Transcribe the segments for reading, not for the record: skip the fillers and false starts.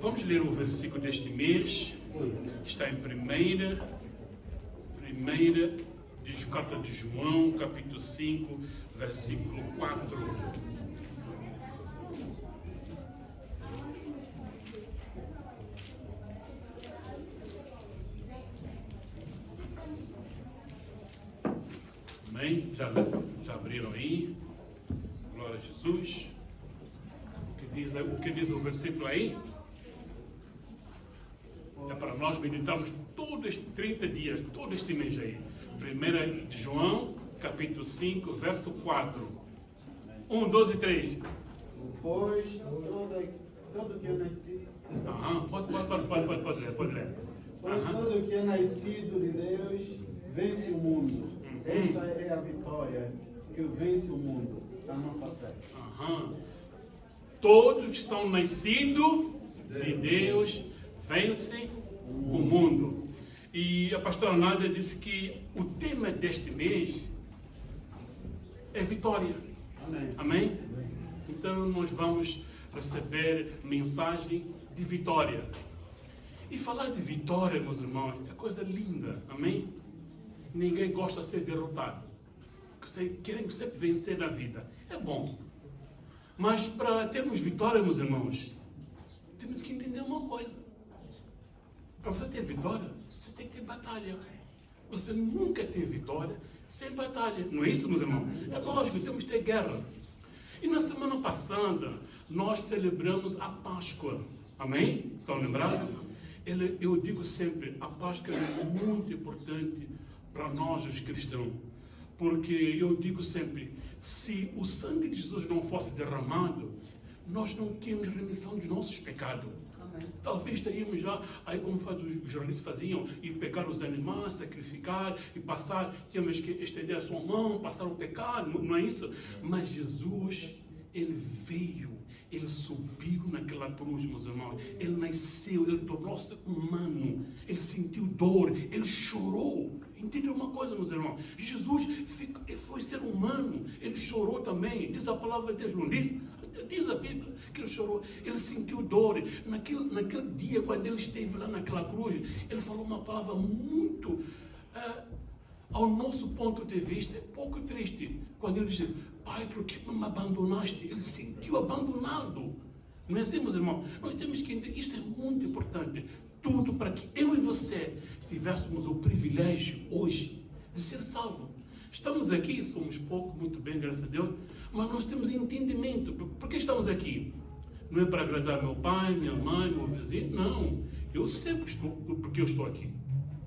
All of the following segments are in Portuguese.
Vamos ler o versículo deste mês, que está em primeira carta de João, capítulo 5, versículo 4. Amém? Já abriram aí? Glória a Jesus. O que diz o versículo aí? É para nós meditarmos todos estes 30 dias, todo este mês aí. 1 de João, capítulo 5, verso 4. 1, 2 e 3. Pois todo que é nascido. Pode ler. Pois todo que é nascido de Deus vence o mundo. Esta é a vitória que vence o mundo, a nossa fé. Todos que são nascidos de Deus vencem o mundo. E a pastora Nádia disse que o tema deste mês é vitória. Amém? Então nós vamos receber mensagem de vitória. E falar de vitória, meus irmãos, é coisa linda. Amém? Ninguém gosta de ser derrotado. Querem sempre vencer na vida. É bom. Mas para termos vitória, meus irmãos, temos que entender uma coisa. Para você ter vitória, você tem que ter batalha. Você nunca tem vitória sem batalha. Não é isso, meus irmãos? É lógico, temos que ter guerra. E na semana passada, nós celebramos a Páscoa. Amém? Estão lembrados? Eu digo sempre, a Páscoa é muito importante para nós, os cristãos. Porque eu digo sempre, se o sangue de Jesus não fosse derramado, nós não tínhamos remissão de nossos pecados. Amém. Talvez teríamos já, aí como os jornalistas faziam, ir pegar os animais, sacrificar e passar, tínhamos que estender a sua mão, passar o pecado, não é isso? Mas Jesus, Ele veio, Ele subiu naquela cruz, meus irmãos, Ele nasceu, Ele tornou-se humano, Ele sentiu dor, Ele chorou. Entendeu uma coisa, meus irmãos? Jesus foi ser humano, Ele chorou também, diz a palavra de Deus, não diz? Diz a Bíblia que Ele chorou, Ele sentiu dor. Naquele dia, quando Ele esteve lá naquela cruz, Ele falou uma palavra muito, ao nosso ponto de vista, pouco triste. Quando Ele disse, Pai, por que não me abandonaste? Ele sentiu abandonado. Não é assim, meus irmãos? Nós temos que entender, isso é muito importante. Tudo para que eu e você tivéssemos o privilégio hoje de ser salvos. Estamos aqui, somos pouco, muito bem, graças a Deus, mas nós temos entendimento. Por que estamos aqui? Não é para agradar meu pai, minha mãe, meu vizinho, não. Eu sei porque eu estou aqui.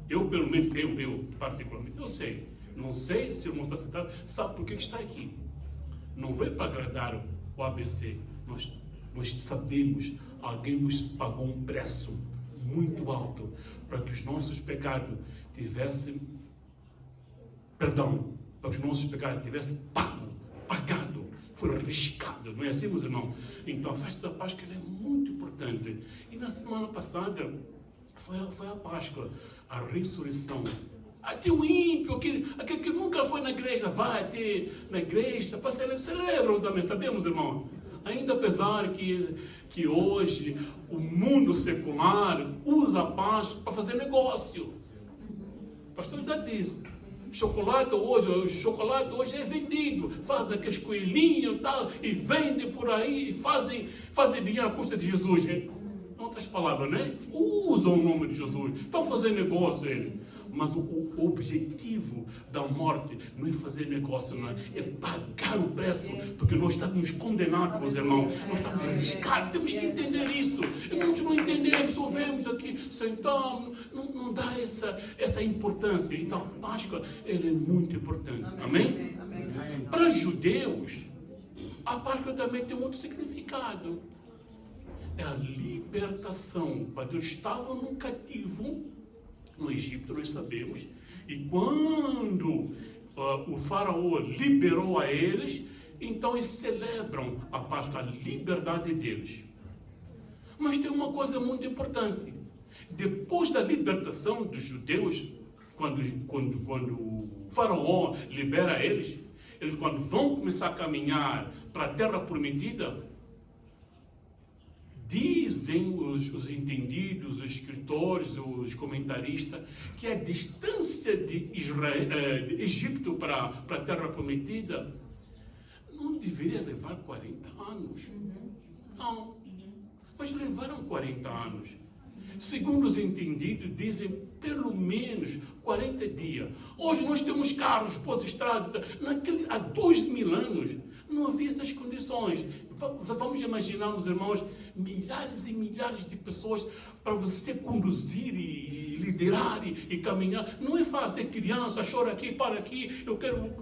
Eu, pelo menos, eu particularmente, eu sei. Não sei se o irmão está sentado, sabe por que está aqui. Não veio para agradar o ABC. Nós sabemos, alguém nos pagou um preço muito alto para que os nossos pecados tivessem perdão, para que os nossos pecados tivessem pagado, foi riscado, não é assim, meus irmãos? Então a festa da Páscoa é muito importante. E na semana passada foi a Páscoa, a ressurreição. Até o ímpio, aquele que nunca foi na igreja, vai até na igreja, para celebram também, sabemos, irmão? Ainda apesar que hoje o mundo secular usa a Páscoa para fazer negócio. O pastor já disse, o chocolate hoje é vendido, fazem aqueles coelhinhos e tal, e vendem por aí, e fazem dinheiro à custa de Jesus. Em outras palavras, né? Usam o nome de Jesus, estão fazendo negócio ele. Mas o objetivo da morte não é fazer negócio, não é pagar o preço, porque nós estamos condenados, meus irmãos, nós estamos arriscados, temos que entender isso. E nós não entendemos, ouvemos aqui, sentamos, não dá essa importância. Então, a Páscoa ela é muito importante, amém? Para judeus, a Páscoa também tem outro significado. É a libertação, quando eles estavam no cativo, no Egito, nós sabemos, e quando o faraó liberou a eles, então eles celebram a Páscoa, a liberdade deles. Mas tem uma coisa muito importante, depois da libertação dos judeus, quando o faraó libera eles quando vão começar a caminhar para a terra prometida, diz dizem os entendidos, os escritores, os comentaristas, que a distância de Egito para a Terra Prometida não deveria levar 40 anos. Não. Mas levaram 40 anos. Segundo os entendidos, dizem pelo menos 40 dias. Hoje nós temos carros, boas estradas. Há 2000 anos não havia essas condições. Vamos imaginar, meus irmãos, milhares e milhares de pessoas para você conduzir e liderar e caminhar. Não é fácil. É criança, chora aqui, para aqui, eu quero...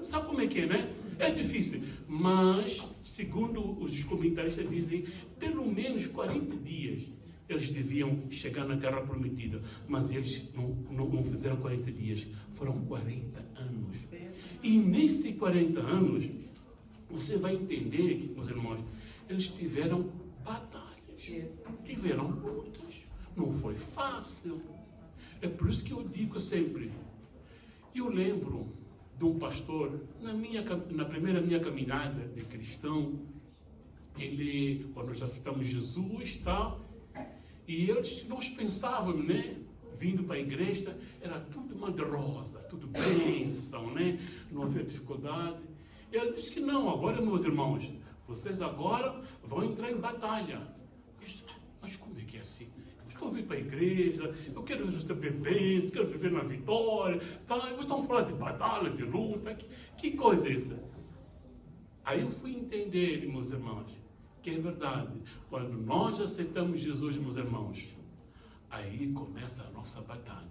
Sabe como é que é, né? É difícil. Mas, segundo os comentaristas dizem, pelo menos 40 dias eles deviam chegar na Terra Prometida. Mas eles não fizeram 40 dias. Foram 40 anos. E nesses 40 anos, você vai entender, meus irmãos, eles tiveram batalhas, tiveram lutas, não foi fácil. É por isso que eu digo sempre, eu lembro de um pastor, na primeira minha caminhada de cristão, nós aceitamos Jesus, tal, e nós pensávamos, né, vindo para a igreja, era tudo uma de rosa, tudo bênção, né, não havia dificuldade. Ele disse que não, agora, meus irmãos, vocês agora vão entrar em batalha. Mas como é que é assim? Eu estou vindo para a igreja, eu quero receber bênçãos, quero viver na vitória, tá? Vocês estão falando de batalha, de luta, que coisa é essa? Aí eu fui entender, meus irmãos, que é verdade. Quando nós aceitamos Jesus, meus irmãos, aí começa a nossa batalha,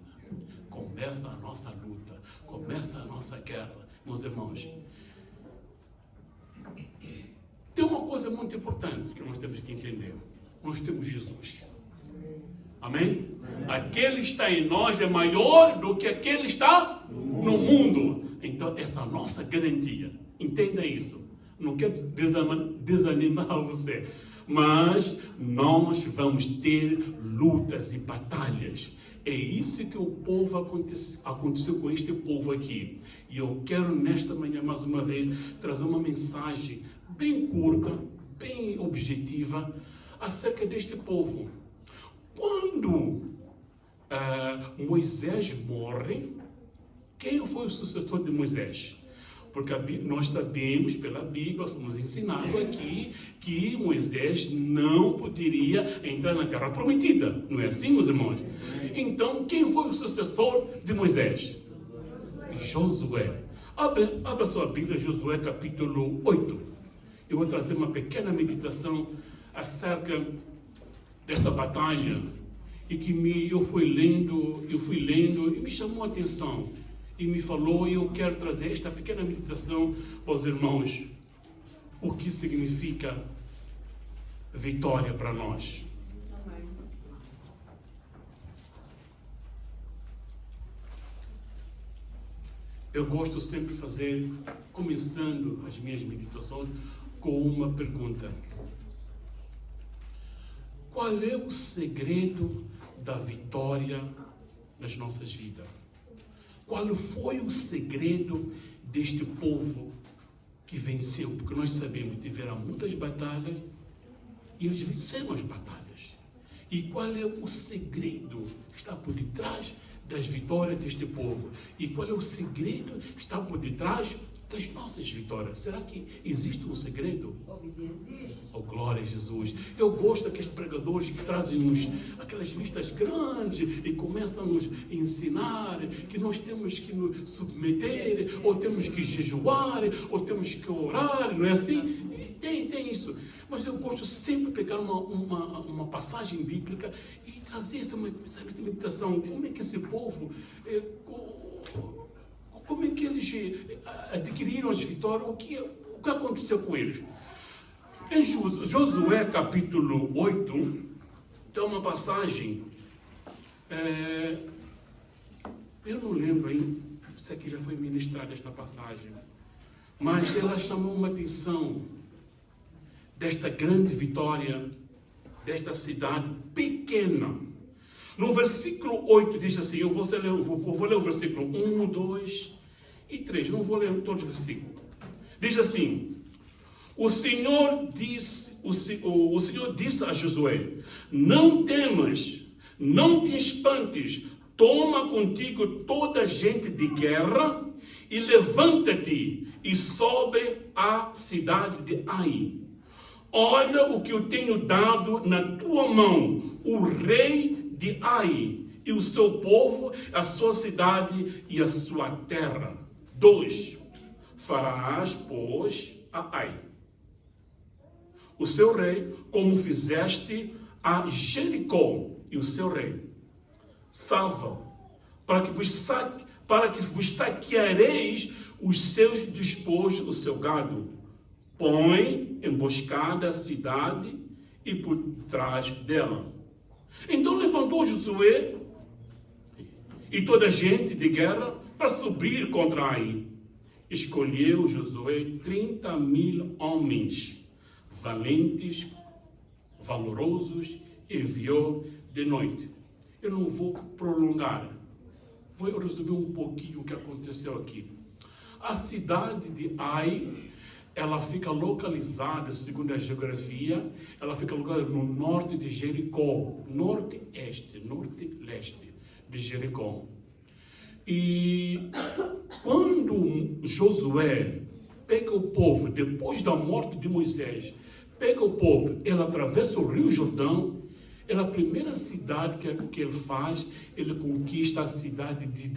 começa a nossa luta, começa a nossa guerra, meus irmãos. Tem uma coisa muito importante que nós temos que entender. Nós temos Jesus. Amém? Aquele que está em nós é maior do que aquele que está no mundo. Então, essa é a nossa garantia. Entenda isso. Não quero desanimar você. Mas nós vamos ter lutas e batalhas. É isso que o povo aconteceu com este povo aqui. E eu quero nesta manhã, mais uma vez, trazer uma mensagem bem curta, bem objetiva, acerca deste povo. Quando Moisés morre, quem foi o sucessor de Moisés? Porque nós sabemos, pela Bíblia, somos ensinados aqui, que Moisés não poderia entrar na Terra Prometida. Não é assim, meus irmãos? Então, quem foi o sucessor de Moisés? Josué. Abra sua Bíblia, Josué capítulo 8. Eu vou trazer uma pequena meditação acerca desta batalha e que eu fui lendo e me chamou a atenção e me falou, e eu quero trazer esta pequena meditação aos irmãos. O que significa vitória para nós? Eu gosto sempre de fazer, começando as minhas meditações, com uma pergunta. Qual é o segredo da vitória nas nossas vidas? Qual foi o segredo deste povo que venceu? Porque nós sabemos que tiveram muitas batalhas e eles venceram as batalhas. E qual é o segredo que está por detrás das vitórias deste povo? E qual é o segredo que está por detrás das nossas vitórias? Será que existe um segredo? Oh, glória a Jesus. Eu gosto daqueles pregadores que trazem-nos aquelas listas grandes e começam a nos ensinar que nós temos que nos submeter, ou temos que jejuar, ou temos que orar, não é assim? Tem isso. Mas eu gosto sempre de pegar uma passagem bíblica e trazer essa meditação. Como é que esse povo... Como é que eles adquiriram as vitórias? O que aconteceu com eles? Em Josué capítulo 8, tem uma passagem, eu não lembro, hein? Isso aqui já foi ministrada esta passagem, mas ela chamou uma atenção desta grande vitória, desta cidade pequena. No versículo 8 diz assim, eu vou ler o versículo 1, 2 e 3, não vou ler todos os versículos. Diz assim, o Senhor disse o Senhor disse a Josué: não temas, não te espantes, toma contigo toda a gente de guerra e levanta-te e sobe à cidade de Ai. Olha o que eu tenho dado na tua mão, o rei de Ai, e o seu povo, a sua cidade e a sua terra. 2. Farás, pois, a Ai, o seu rei, como fizeste a Jericó e o seu rei. Salva, para que vos saqueareis os seus despojos, o seu gado. Põe emboscada a cidade e por trás dela. Então levantou Josué e toda a gente de guerra para subir contra Ai. Escolheu Josué 30.000 homens, valentes, valorosos, e enviou de noite. Eu não vou prolongar, vou resumir um pouquinho o que aconteceu aqui. A cidade de Ai, ela fica localizada, segundo a geografia, ela fica localizada no norte de Jericó, norte-leste de Jericó. E quando Josué pega o povo, depois da morte de Moisés, pega o povo, ele atravessa o Rio Jordão, a primeira cidade que ele faz, ele conquista a cidade de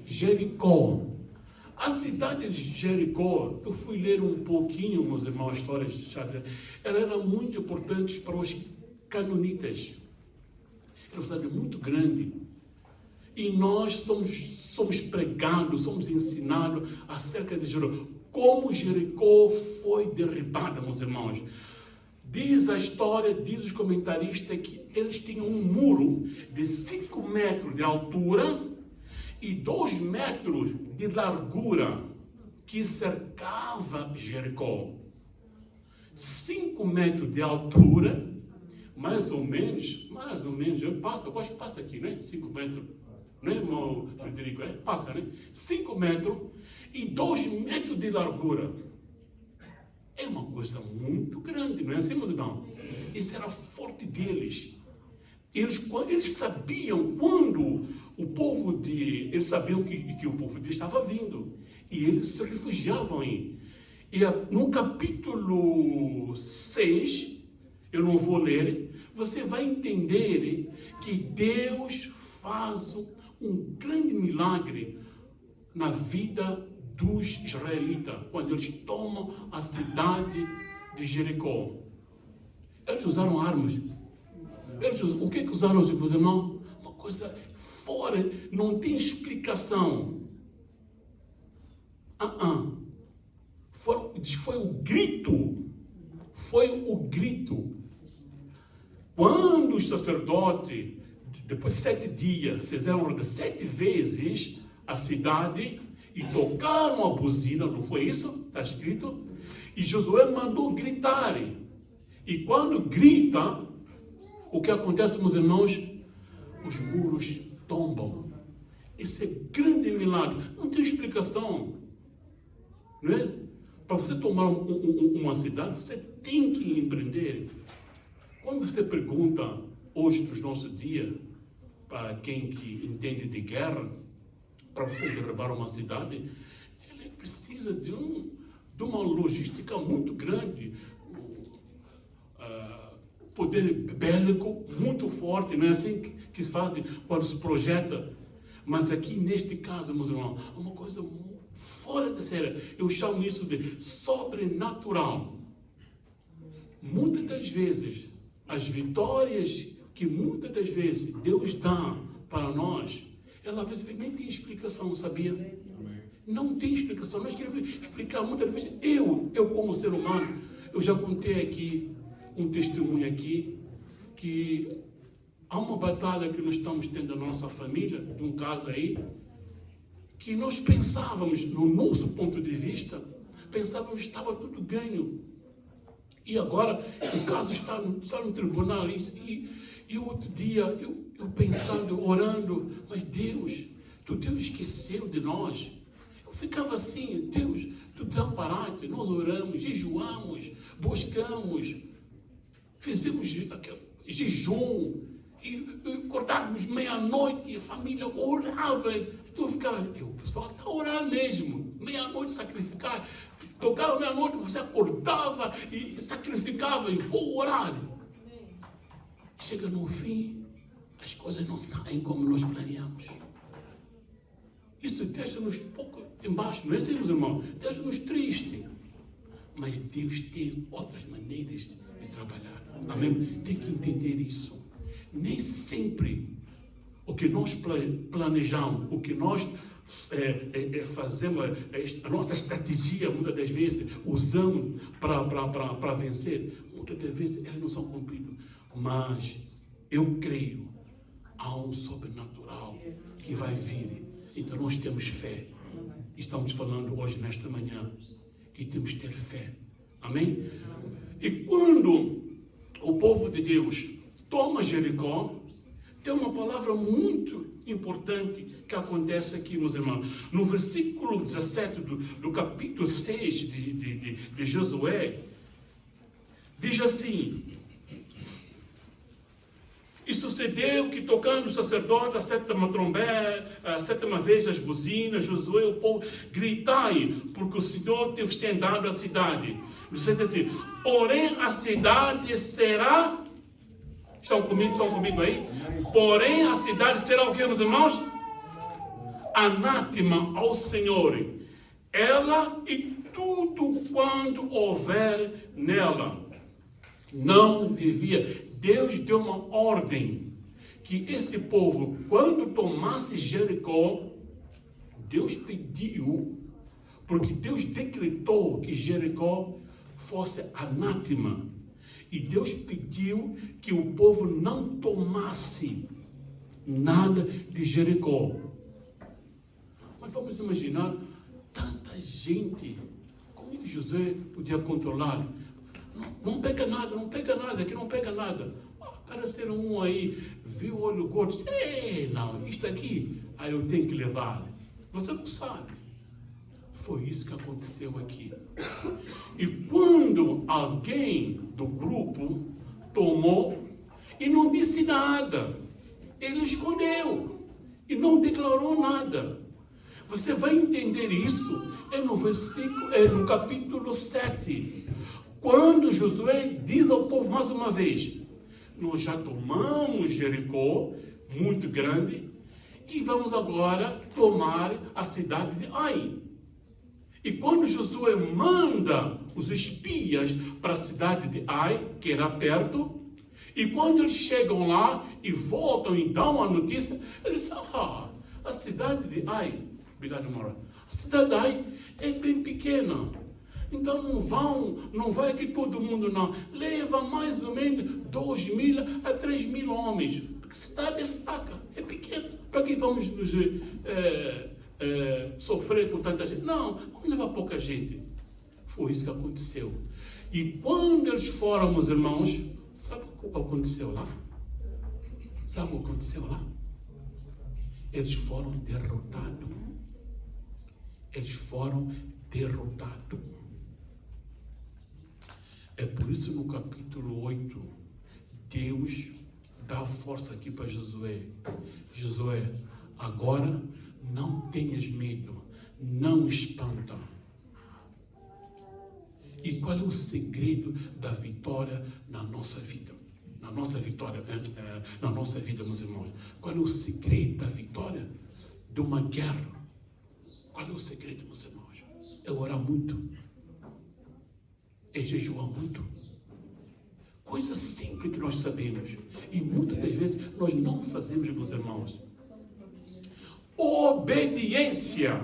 Jericó. A cidade de Jericó, eu fui ler um pouquinho, meus irmãos, a história de Xadrez, ela era muito importante para os canonitas. Era uma cidade muito grande. E nós somos pregados, somos ensinados acerca de Jericó. Como Jericó foi derribada, meus irmãos. Diz a história, diz os comentaristas, que eles tinham um muro de 5 metros de altura e 2 metros de largura que cercava Jericó. 5 metros de altura, mais ou menos, eu acho que passa aqui, né? 5 metros, não é, irmão Frederico? Passa, né? 5 metros e 2 metros de largura. É uma coisa muito grande, não é assim, meu irmão? Isso era forte deles. Eles sabiam quando o povo eles sabiam que o povo estava vindo. E eles se refugiavam aí. E no capítulo 6, eu não vou ler, você vai entender que Deus faz um grande milagre na vida dos israelitas, quando eles tomam a cidade de Jericó. Eles usaram armas. O que usaram os irmãos? Uma coisa fora, não tem explicação. Foi o grito. Quando os sacerdotes, depois de 7 dias, fizeram 7 vezes a cidade e tocaram a buzina, não foi isso? Está escrito? E Josué mandou gritar. E quando grita, o que acontece, meus irmãos? Os muros tombam. Esse é grande milagre. Não tem explicação. Não é? Para você tomar uma cidade, você tem que empreender. Quando você pergunta hoje, nos nossos dias, para quem que entende de guerra, para você derrubar uma cidade, ele precisa de uma logística muito grande, poder bélico muito forte, não é assim que se faz quando se projeta. Mas aqui, neste caso, meus irmãos, é uma coisa fora de série. Eu chamo isso de sobrenatural. Muitas das vezes, as vitórias que muitas das vezes Deus dá para nós, ela às vezes nem tem explicação, sabia? Não tem explicação. Nós queremos explicar muitas vezes. Eu como ser humano, eu já contei aqui um testemunho aqui, que há uma batalha que nós estamos tendo na nossa família, de um caso aí, que nós pensávamos, no nosso ponto de vista, pensávamos que estava tudo ganho. E agora o caso está no tribunal. E outro dia, eu pensando, orando, mas Deus esqueceu de nós. Eu ficava assim, Deus tu desamparaste. Nós oramos, jejuamos, buscamos, fizemos jejum, e acordávamos meia-noite, a família orava. Tu ficava, o pessoal está orando mesmo, meia-noite sacrificar. Tocava meia-noite, você acordava e sacrificava, e vou orar. Chega no fim, as coisas não saem como nós planeamos. Isso deixa-nos pouco embaixo, não é assim, meus irmãos? Deixa-nos tristes. Mas Deus tem outras maneiras de trabalhar. Amém? Tem que entender isso. Nem sempre o que nós planejamos, o que nós fazemos, a nossa estratégia, muitas das vezes, usamos para vencer, muitas das vezes elas não são cumpridas. Mas eu creio, há um sobrenatural que vai vir. Então nós temos fé. Estamos falando hoje, nesta manhã, que temos que ter fé. Amém? E quando o povo de Deus toma Jericó, tem uma palavra muito importante que acontece aqui, meus irmãos. No versículo 17 do capítulo 6 de Josué, diz assim: e sucedeu que, tocando o sacerdote a sétima trombeta, a sétima vez as buzinas, Josué e o povo, gritai, porque o Senhor te tem dado a cidade. Assim, porém a cidade será... Estão comigo aí? Porém a cidade será o que, meus irmãos? Anátema ao Senhor. Ela e tudo quanto houver nela. Não devia... Deus deu uma ordem que esse povo, quando tomasse Jericó, Deus pediu, porque Deus decretou que Jericó fosse anátema. E Deus pediu que o povo não tomasse nada de Jericó. Mas vamos imaginar tanta gente, como é que José podia controlar? Não pega nada, que não pega nada. Apareceram um aí, viu o olho gordo, disse, não, isto aqui, aí eu tenho que levar. Você não sabe. Foi isso que aconteceu aqui. E quando alguém do grupo tomou e não disse nada, ele escondeu e não declarou nada. Você vai entender isso no capítulo 7. Quando Josué diz ao povo mais uma vez, nós já tomamos Jericó, muito grande, e vamos agora tomar a cidade de Ai. E quando Josué manda os espias para a cidade de Ai, que era perto, e quando eles chegam lá e voltam e dão a notícia, eles dizem, a cidade de Ai, obrigado, Mora, a cidade de Ai é bem pequena. Então não vai aqui todo mundo não. Leva mais ou menos 2.000 a 3.000 homens. Porque a cidade é fraca, é pequena. Para que vamos nos sofrer com tanta gente? Não, vamos levar pouca gente. Foi isso que aconteceu. E quando eles foram, meus irmãos, sabe o que aconteceu lá? Sabe o que aconteceu lá? Eles foram derrotados. Eles foram derrotados. É por isso no capítulo 8, Deus dá força aqui para Josué. Josué, agora não tenhas medo, não espanta. E qual é o segredo da vitória na nossa vida? Na nossa vitória, na nossa vida, meus irmãos. Qual é o segredo da vitória de uma guerra? Qual é o segredo, meus irmãos? É orar muito. É jejuar muito. Coisa simples que nós sabemos. E muitas das vezes nós não fazemos, meus irmãos. Obediência.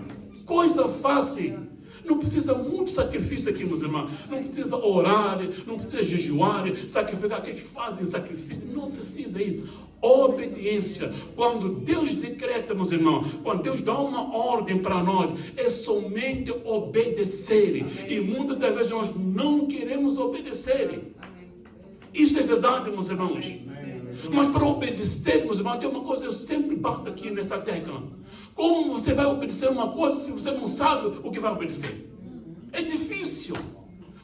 Coisa fácil. Não precisa muito sacrifício aqui, meus irmãos. Não precisa orar, não precisa jejuar, sacrificar. Aqueles que fazem sacrifício. Não precisa ir. Obediência. Quando Deus decreta, meus irmãos, quando Deus dá uma ordem para nós, é somente obedecer. E muitas das vezes nós não queremos obedecer. Isso é verdade, meus irmãos. Mas para obedecer, meus irmãos, tem uma coisa que eu sempre bato aqui nessa tecla. Como você vai obedecer uma coisa se você não sabe o que vai obedecer? É difícil.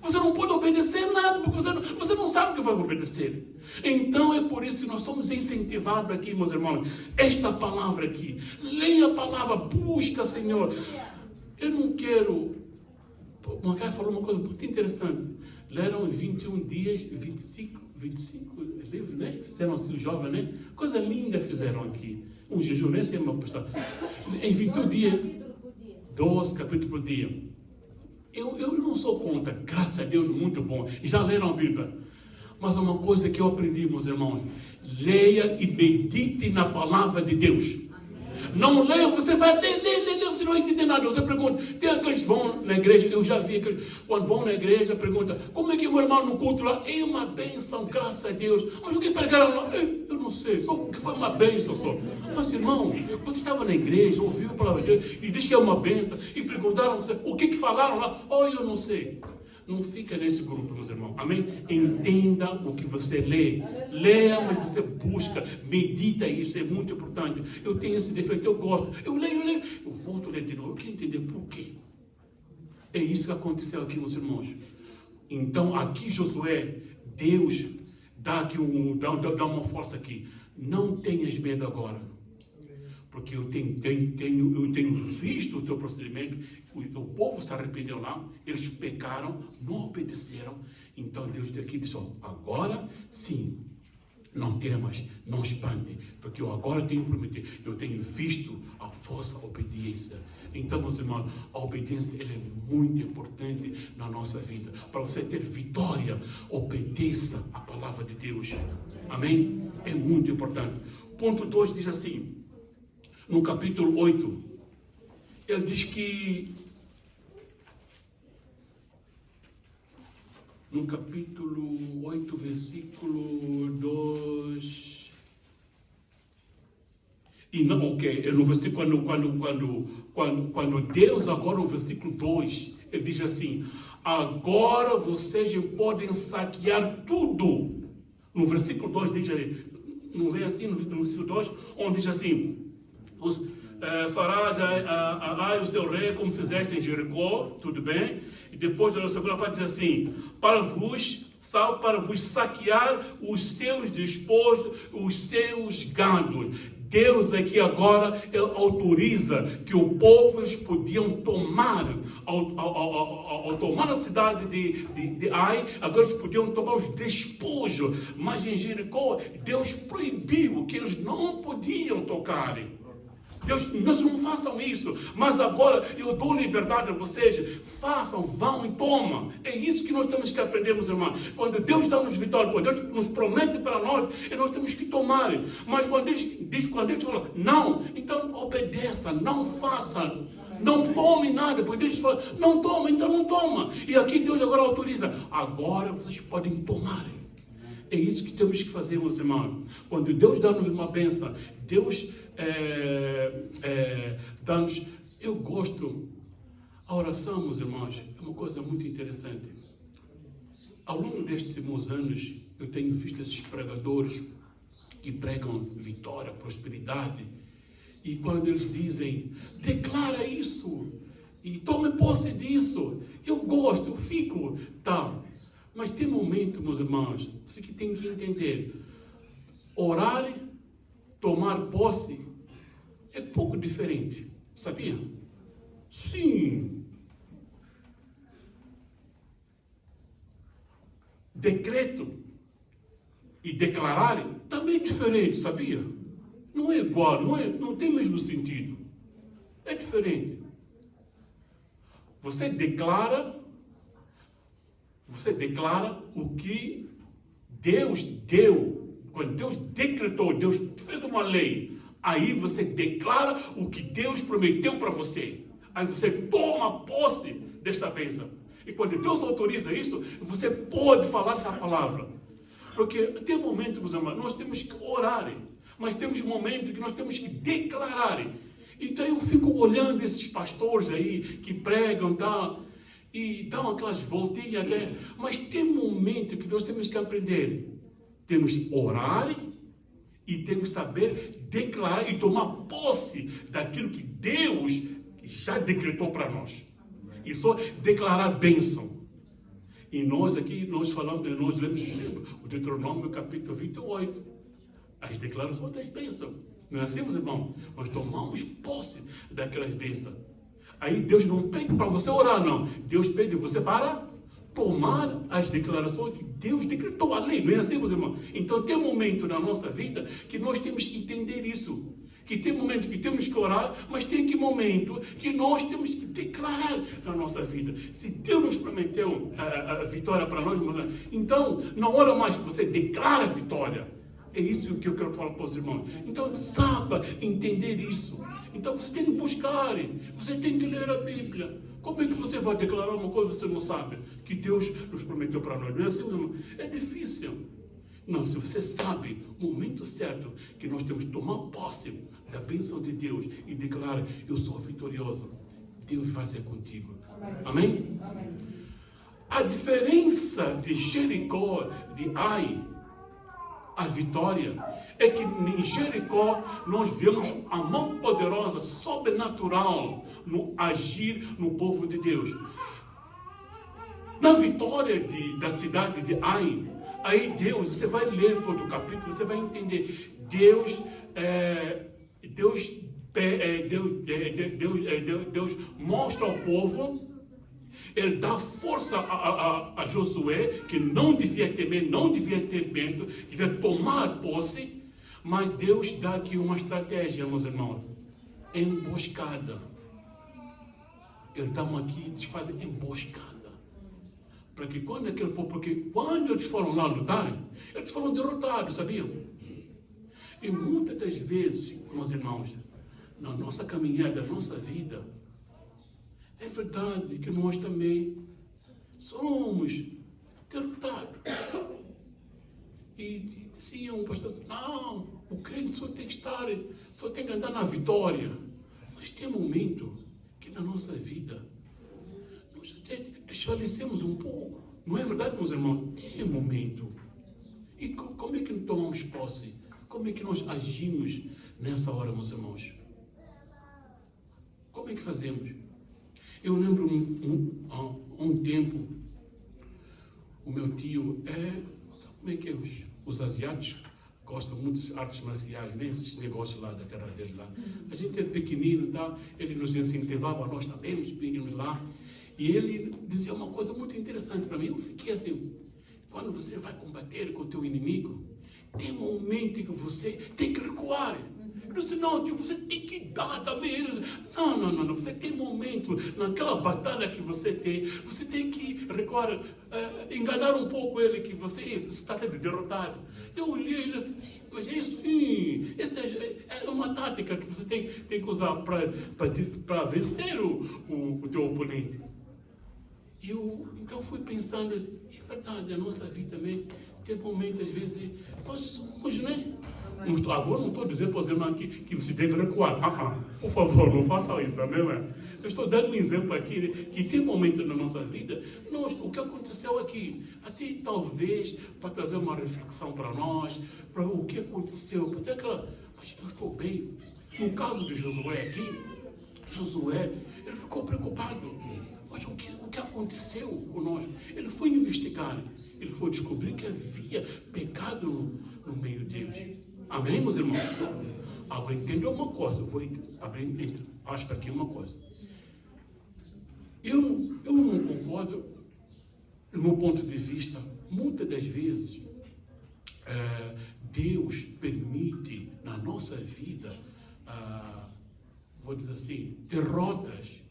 Você não pode obedecer nada, porque você não sabe o que vai obedecer. Então é por isso que nós somos incentivados aqui, meus irmãos. Esta palavra aqui. Leia a palavra, busca, Senhor. Eu não quero... O Macai falou uma coisa muito interessante. Leram 21 dias, 25 livros, né? Fizeram assim, jovem, né? Coisa linda fizeram aqui. Um jejum, nem sei uma pessoa. Em 21 dias, 12 capítulos por dia. Eu não sou contra, graças a Deus, muito bom. Já leram a Bíblia. Mas uma coisa que eu aprendi, meus irmãos, leia e medite na palavra de Deus. Não leia, você vai ler, você não vai entender nada. Você pergunta, tem aqueles que vão na igreja, eu já vi aqueles, quando vão na igreja, pergunta, como é que meu irmão no culto lá? É uma bênção, graças a Deus. Mas o que pregaram lá? Eu não sei, só que foi uma bênção só. Mas irmão, você estava na igreja, ouviu a palavra de Deus e disse que é uma bênção, e perguntaram você, o que falaram lá? Oh, eu não sei. Não fica nesse grupo, meus irmãos. Amém? Entenda o que você lê. Leia, mas você busca. Medita isso, é muito importante. Eu tenho esse defeito, eu gosto. Eu leio. Eu volto a ler de novo. Eu quero entender por quê. É isso que aconteceu aqui, meus irmãos. Então, aqui Josué, Deus dá aqui dá uma força aqui. Não tenhas medo agora. Porque eu tenho visto o teu procedimento. O povo se arrependeu lá, eles pecaram, não obedeceram. Então Deus daqui disse, agora sim, não temas, não espante, porque eu agora tenho prometido, eu tenho visto a vossa obediência. Então, meus irmãos, a obediência ela é muito importante na nossa vida. Para você ter vitória, obedeça a palavra de Deus. Amém? É muito importante. Ponto 2 diz assim, no capítulo 8, ele diz que no capítulo 8, versículo 2. E não, ok, no versículo, quando Deus, agora no versículo 2, ele diz assim, agora vocês podem saquear tudo. No versículo 2 diz, não vem assim, no versículo 2, onde diz assim, farás o seu rei como fizeste em Jericó, tudo bem? E depois a segunda parte diz assim, para vos saquear os seus despojos, os seus gados. Deus aqui agora, ele autoriza que o povo eles podiam tomar, ao tomar a cidade de Ai, agora eles podiam tomar os despojos, mas em Jericó, Deus proibiu que eles não podiam tocar. Deus, não façam isso, mas agora eu dou liberdade a vocês, façam, vão e tomam. É isso que nós temos que aprender, meus irmãos. Quando Deus dá-nos vitória, quando Deus nos promete para nós, nós temos que tomar. Mas quando Deus fala, não, então obedeça, não faça, não tome nada, porque Deus fala, não toma, então não toma. E aqui Deus agora autoriza, agora vocês podem tomar. É isso que temos que fazer, meus irmãos. Quando Deus dá-nos uma bênção, Deus dá-nos... Eu gosto... A oração, meus irmãos, é uma coisa muito interessante. Ao longo destes últimos anos, eu tenho visto esses pregadores que pregam vitória, prosperidade. E quando eles dizem, declara isso, e tome posse disso, eu gosto, eu fico, tá. Mas tem momento, meus irmãos, você que tem que entender, orar, tomar posse, é pouco diferente, sabia? Sim. Decreto e declarar também é diferente, sabia? Não é igual, não tem o mesmo sentido. É diferente. Você declara o que Deus deu. Quando Deus decretou, Deus fez uma lei. Aí você declara o que Deus prometeu para você. Aí você toma posse desta bênção. E quando Deus autoriza isso, você pode falar essa palavra. Porque tem momentos, meus irmãos, nós temos que orar. Mas temos momentos que nós temos que declarar. Então eu fico olhando esses pastores aí que pregam, tá? E dão aquelas voltinhas, né? Mas tem momentos que nós temos que aprender. Temos que orar e temos que saber declarar e tomar posse daquilo que Deus já decretou para nós. e só declarar bênção. E nós aqui, nós lemos o Deuteronômio capítulo 28, as declarações das bênçãos. Não é assim, meus irmãos? Nós tomamos posse daquelas bênçãos. Aí Deus não pede para você orar, não. Deus pede você para tomar as declarações que Deus decretou a lei. Não é assim, meus irmãos? Então tem um momento na nossa vida que nós temos que entender isso. Que tem momento que temos que orar, mas tem que momento que nós temos que declarar na nossa vida. Se Deus nos prometeu a vitória para nós, então não ora mais que você declara a vitória. É isso que eu quero falar para os irmãos. Então, saiba entender isso. Então, você tem que buscar, você tem que ler a Bíblia. Como é que você vai declarar uma coisa que você não sabe? Que Deus nos prometeu para nós. Não é assim, irmão? É difícil. Não, se você sabe o momento certo que nós temos que tomar posse da bênção de Deus e declarar, eu sou vitorioso, Deus vai ser contigo. Amém? Amém? A diferença de Jericó, de Ai, a vitória, é que em Jericó nós vemos a mão poderosa, sobrenatural, no agir no povo de Deus. Na vitória da cidade de Ai, aí Deus, você vai ler todo o capítulo, você vai entender, Deus mostra ao povo, Ele dá força a Josué, que não devia temer, não devia ter medo, devia tomar posse, mas Deus dá aqui uma estratégia, meus irmãos, emboscada. Ele dá uma aqui, eles fazem emboscada. Para que quando aquele povo, porque quando eles foram lá lutar, eles foram derrotados, sabiam? E muitas das vezes, meus irmãos, na nossa caminhada, na nossa vida, é verdade que nós também somos derrotados. E dizia um pastor, não, o crente só tem que andar na vitória. Mas tem um momento que na nossa vida nós até desfalecemos um pouco. Não é verdade, meus irmãos? Tem um momento. E como é que tomamos posse? Como é que nós agimos nessa hora, meus irmãos? Como é que fazemos? Eu lembro há um tempo, o meu tio, sabe como é que é os asiáticos gostam muito de artes marciais, né? Esses negócios lá da terra dele lá. A gente é pequenino, tá? Ele nos incentivava, nós também nos pequenos lá. E ele dizia uma coisa muito interessante para mim. Eu fiquei assim, quando você vai combater com o teu inimigo, tem um momento em que você tem que recuar. Eu disse, não, tio, você tem que dar também. Não. Você tem um momento, naquela batalha que você tem que recuar, enganar um pouco ele, que você está sendo derrotado. Eu olhei ele assim, mas é assim, essa é uma tática que você tem que usar para vencer o teu oponente. E eu, então, fui pensando, é verdade, a nossa vida também tem momentos, às vezes, nós somos, né? Agora não estou dizendo para os irmãos que você deve recuar. Por favor, não faça isso, também, Eu estou dando um exemplo aqui, que tem momentos na nossa vida, o que aconteceu aqui, até talvez para trazer uma reflexão para nós, para o que aconteceu, mas eu estou bem. No caso de Josué aqui, ele ficou preocupado. Mas o que aconteceu conosco? Ele foi investigar, ele foi descobrir que havia pecado no meio deles. Amém, meus irmãos? Agora entendeu uma coisa, eu vou abrir aspas aqui uma coisa. Eu não concordo, do meu ponto de vista, muitas das vezes, Deus permite na nossa vida, vou dizer assim, derrotas,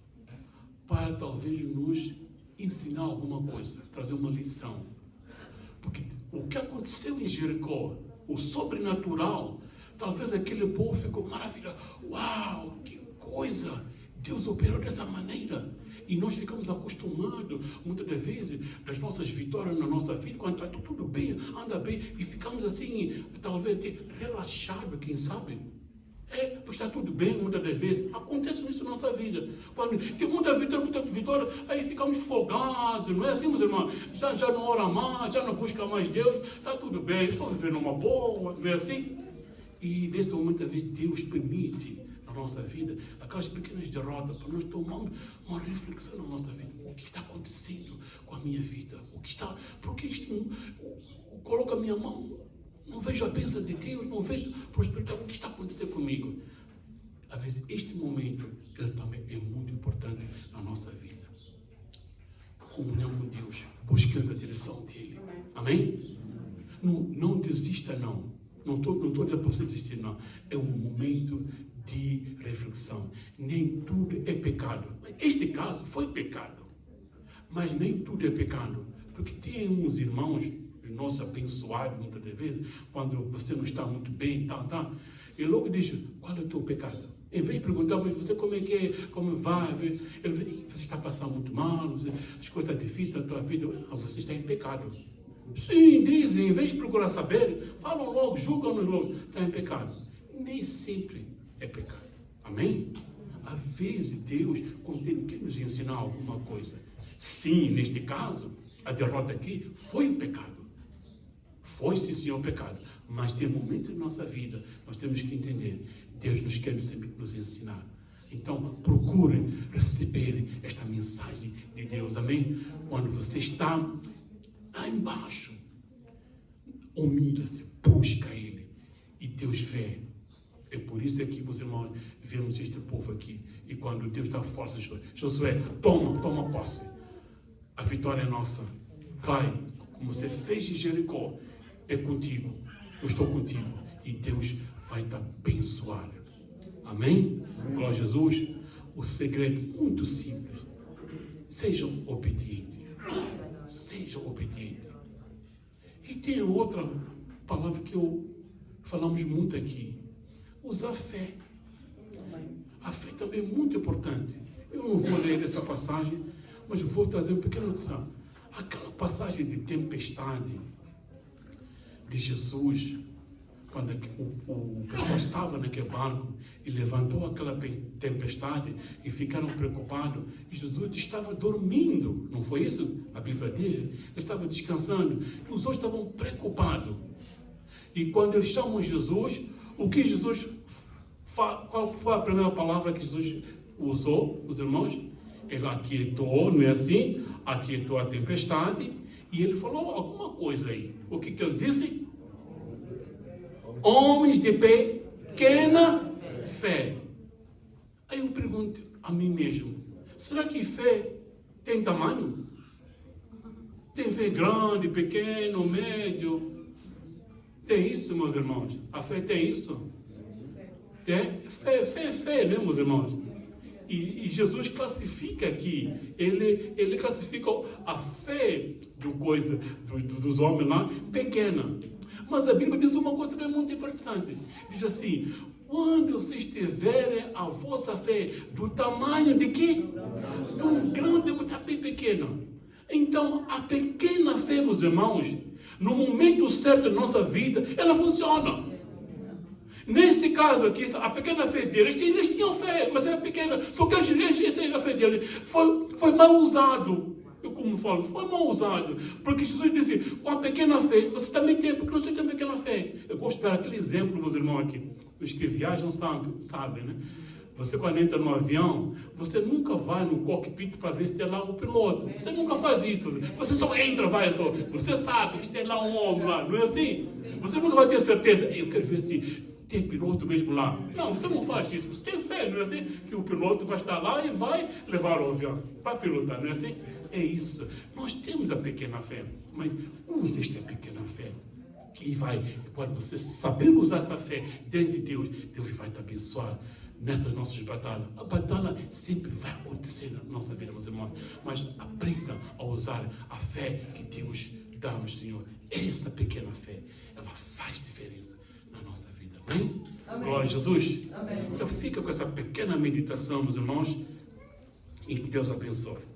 para talvez nos ensinar alguma coisa, trazer uma lição. Porque o que aconteceu em Jericó, o sobrenatural, talvez aquele povo ficou maravilhado. Uau, que coisa! Deus operou dessa maneira. E nós ficamos acostumados, muitas das vezes, das nossas vitórias na nossa vida, quando está tudo bem, anda bem, e ficamos assim, talvez até relaxados, quem sabe? Pois está tudo bem, muitas das vezes. Acontece isso na nossa vida. Quando tem muita vitória, aí ficamos folgados, não é assim, meus irmãos? Já não ora mais, já não busca mais Deus, está tudo bem, estou vivendo uma boa, não é assim? E nesse momento, às vezes, Deus permite na na nossa vida, aquelas pequenas derrotas, para nós tomarmos uma reflexão na nossa vida. O que está acontecendo com a minha vida? Porque isto coloca a minha mão, não vejo a bênção de Deus, não vejo prosperidade. O que está acontecendo comigo? Às vezes, este momento, ele também é muito importante na nossa vida. Comunhão com Deus, buscando a direção dele. Amém? Não desista, não. Não estou dizendo para você desistir, não. É um momento de reflexão. Nem tudo é pecado. Este caso foi pecado. Mas nem tudo é pecado. Porque tem uns irmãos, os nossos abençoados, muitas vezes, quando você não está muito bem, ele logo diz, qual é o teu pecado? Em vez de perguntar, mas você como é que é, como vai? Você está passando muito mal, as coisas estão difíceis na tua vida. Você está em pecado. Sim, dizem, em vez de procurar saber, falam logo, julgam-nos logo, está em pecado. Nem sempre é pecado. Amém? Às vezes Deus, quando Ele quer nos ensinar alguma coisa, sim, neste caso, a derrota aqui foi o pecado. Foi, sim, senhor, o pecado. Mas tem momentos na nossa vida, nós temos que entender, Deus nos quer sempre nos ensinar. Então, procurem receber esta mensagem de Deus. Amém? Quando você está lá embaixo, humilha-se, busca Ele. E Deus vê. É por isso que, meus irmãos, vemos este povo aqui. E quando Deus dá força, Josué, toma posse. A vitória é nossa. Vai, como você fez em Jericó, é contigo. Eu estou contigo. E Deus vai te abençoar. Amém? Glória a Jesus. O segredo muito simples. Sejam obedientes. Sejam obedientes. E tem outra palavra que falamos muito aqui. Usar fé. A fé também é muito importante. Eu não vou ler essa passagem, mas vou trazer um pequeno... Aquela passagem de tempestade de Jesus, quando o pessoal estava naquele barco e levantou aquela tempestade e ficaram preocupados, e Jesus estava dormindo, não foi isso? A Bíblia diz, ele estava descansando, e os outros estavam preocupados. E quando eles chamam Jesus, o que Jesus, qual foi a primeira palavra que Jesus usou, os irmãos? Ele aquietou, não é assim? Aquietou a tempestade, e ele falou alguma coisa aí. O que ele disse? Homens de pequena fé. Aí eu pergunto a mim mesmo, será que fé tem tamanho? Tem fé grande, pequeno, médio? Tem isso, meus irmãos? A fé tem isso? Tem? Fé, né, meus irmãos? E Jesus classifica aqui, ele classifica a fé dos homens lá, pequena. Mas a Bíblia diz uma coisa também muito interessante. Diz assim, quando vocês tiverem a vossa fé do tamanho de quê? De um grão de uma bem pequena. Então, a pequena fé, meus irmãos, no momento certo da nossa vida, ela funciona. Nesse caso aqui, a pequena fé deles, eles tinham fé, mas era pequena. Só que a fé deles foi mal usado. Eu como falo, foi mal usado. Porque Jesus disse, com a pequena fé, você também tem, porque você tem pequena fé. Eu gosto de dar aquele exemplo, meus irmãos aqui. Os que viajam sabem, né? Você quando entra no avião, você nunca vai no cockpit para ver se tem lá o piloto. Você nunca faz isso. Você só entra, vai só. Você sabe que tem lá um homem lá, não é assim? Você nunca vai ter certeza. Eu quero ver se tem piloto mesmo lá. Não, você não faz isso. Você tem fé, não é assim? Que o piloto vai estar lá e vai levar o avião. Vai pilotar, não é assim? É isso. Nós temos a pequena fé, mas use esta pequena fé. Que quando você saber usar essa fé dentro de Deus, Deus vai te abençoar nessas nossas batalhas. A batalha sempre vai acontecer na nossa vida, meus irmãos. Mas aprenda a usar a fé que Deus dá ao Senhor. Essa pequena fé, ela faz diferença na nossa vida. Amém? Amém. Glória a Jesus. Amém. Então fica com essa pequena meditação, meus irmãos, e que Deus abençoe.